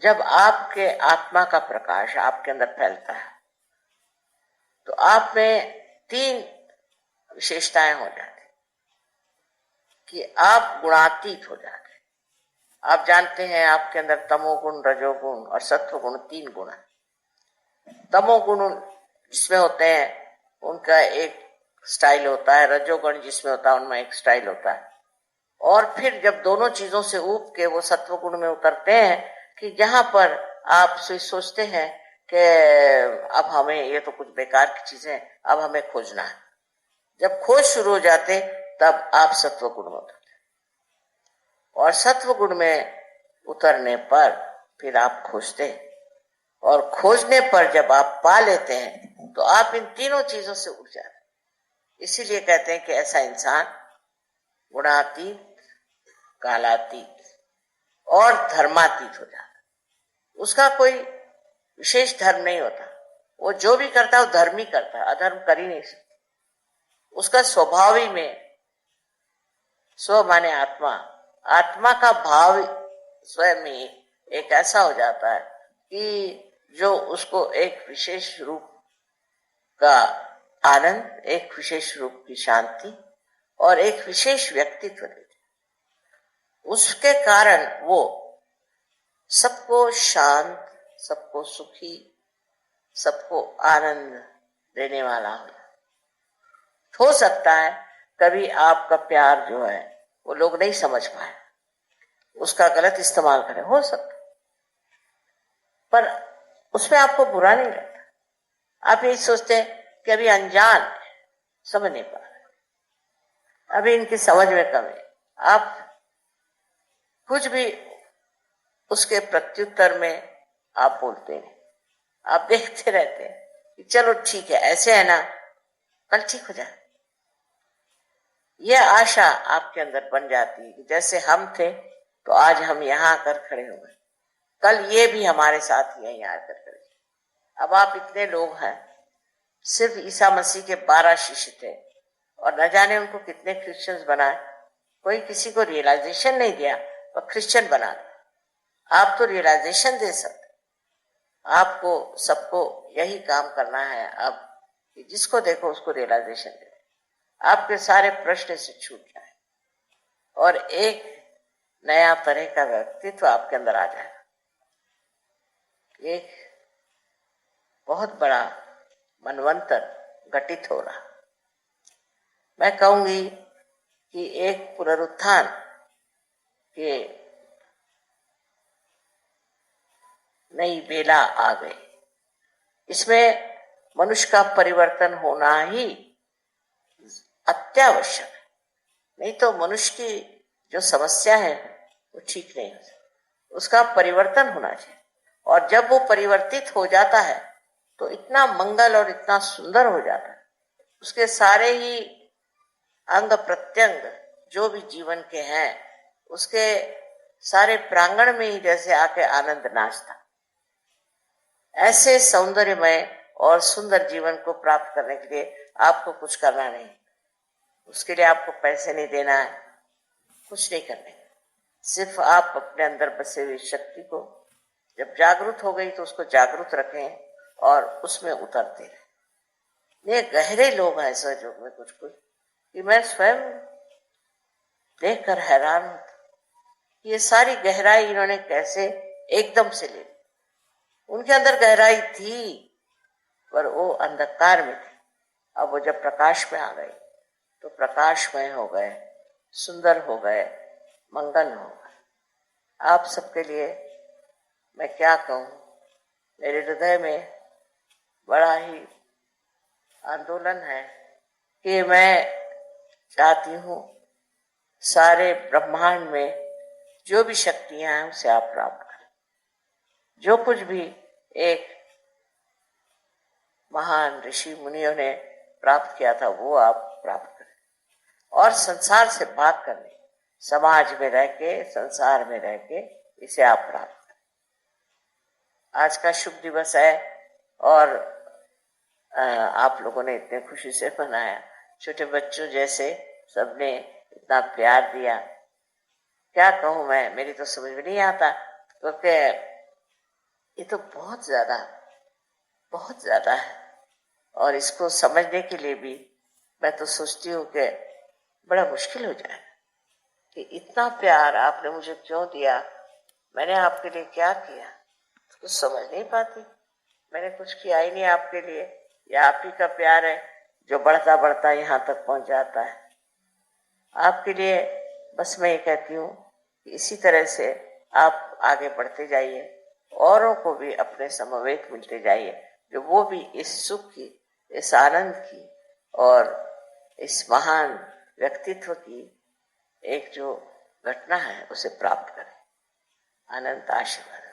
जब आपके आत्मा का प्रकाश आपके अंदर फैलता है तो आप में तीन विशेषताएं हो जाती कि आप गुणातीत हो जाते। आप जानते हैं आपके अंदर तमोगुण, रजोगुण और सत्वगुण तीन गुण है। तमोगुण जिसमें होते हैं उनका एक स्टाइल होता है, रजोगुण जिसमें होता है उनमें एक स्टाइल होता है, और फिर जब दोनों चीजों से ऊब के वो सत्वगुण में उतरते हैं कि जहां पर आप सोचते हैं कि अब हमें ये तो कुछ बेकार की चीजें, अब हमें खोजना है। जब खोज शुरू हो जाते तब आप सत्वगुण में उतरते, और सत्वगुण में उतरने पर फिर आप खोजते, और खोजने पर जब आप पा लेते हैं तो आप इन तीनों चीजों से उठ जाते। इसीलिए कहते हैं कि ऐसा इंसान गुणातीत, कालातीत और धर्मातीत हो जाता। उसका कोई विशेष धर्म नहीं होता, वो जो भी करता है वो धर्म ही करता है, अधर्म कर ही नहीं सकता। उसका स्वभाव ही में, स्व माने आत्मा, आत्मा का भाव स्वयं ही एक ऐसा हो जाता है कि जो उसको एक विशेष रूप का आनंद, एक विशेष रूप की शांति और एक विशेष व्यक्तित्व देती। उसके कारण वो सबको शांत, सबको सुखी, सबको आनंद देने वाला हो सकता है कभी आपका प्यार जो है वो लोग नहीं समझ पाए, उसका गलत इस्तेमाल करें, हो सकता, पर उसमें आपको बुरा नहीं लगता। आप यही सोचते हैं कि अभी अनजान समझ नहीं पा रहे, अभी इनकी समझ में कमी है। आप कुछ भी उसके प्रत्युत्तर में आप बोलते हैं, आप देखते रहते हैं कि चलो ठीक है, ऐसे है ना, कल ठीक हो जाए। यह आशा आपके अंदर बन जाती है कि जैसे हम थे तो आज हम यहां आकर खड़े हो गए, कल ये भी हमारे साथ यहीं आकर खड़े। अब आप इतने लोग हैं, सिर्फ ईसा मसीह के 12 शिष्य थे और न जाने उनको कितने क्रिश्चियंस बनाए। कोई किसी को रियलाइजेशन नहीं दिया और क्रिश्चियन बना दिया। आप तो रियलाइजेशन दे सकते, आपको सबको यही काम करना है अब कि जिसको देखो उसको रियलाइजेशन दे, आपके सारे प्रश्न से छूट जाए और एक नया तरह का व्यक्तित्व आपके अंदर आ जाए। एक बहुत बड़ा मनवंतर घटित हो रहा। मैं कहूंगी कि एक पुनरुत्थान के नई बेला आ गई। इसमें मनुष्य का परिवर्तन होना ही अत्यावश्यक है, नहीं तो मनुष्य की जो समस्या है वो ठीक नहीं हो सकती, उसका परिवर्तन होना चाहिए। और जब वो परिवर्तित हो जाता है तो इतना मंगल और इतना सुंदर हो जाता है, उसके सारे ही अंग प्रत्यंग जो भी जीवन के हैं उसके सारे प्रांगण में ही जैसे आके आनंद नाचता। ऐसे सौंदर्यमय और सुंदर जीवन को प्राप्त करने के लिए आपको कुछ करना नहीं, उसके लिए आपको पैसे नहीं देना है, कुछ नहीं करने, सिर्फ आप अपने अंदर बसे हुई शक्ति को जब जागरूक हो गई तो उसको जागरूक रखें और उसमें उतरते रहे। ये गहरे लोग हैं सहयोग में कुछ कुछ कि मैं स्वयं देखकर हैरान हूं, ये सारी गहराई इन्होंने कैसे एकदम से ले ली। उनके अंदर गहराई थी पर वो अंधकार में थी, अब वो जब प्रकाश में आ गए तो प्रकाशमय हो गए, सुंदर हो गए, मंगल हो गए। आप सबके लिए मैं क्या कहूं, मेरे हृदय में बड़ा ही आंदोलन है कि मैं चाहती हूं सारे ब्रह्मांड में जो भी शक्तियां हैं उसे आप प्राप्त करें। जो कुछ भी एक महान ऋषि मुनियों ने प्राप्त किया था वो आप प्राप्त करें, और संसार से भाग करने, समाज में रह के, संसार में रह के इसे आप प्राप्त करें। आज का शुभ दिवस है और आप लोगों ने इतने खुशी से मनाया, छोटे बच्चों जैसे सबने इतना प्यार दिया, क्या कहूं मैं, मेरी तो समझ में नहीं आता। क्योंकि ये तो बहुत ज्यादा है। और इसको समझने के लिए भी मैं तो सोचती हूँ कि बड़ा मुश्किल हो जाए कि इतना प्यार आपने मुझे क्यों दिया, मैंने आपके लिए क्या किया, कुछ समझ नहीं पाती। मैंने कुछ किया ही नहीं आपके लिए, या आप ही का प्यार है जो बढ़ता बढ़ता यहाँ तक पहुंच जाता है। आपके लिए बस मैं ये कहती हूँ कि इसी तरह से आप आगे बढ़ते जाइए, औरों को भी अपने समवेत मिलते जाइए, जो वो भी इस सुख की, इस आनंद की और इस महान व्यक्तित्व की एक जो घटना है उसे प्राप्त करें। अनंत आशीर्वाद।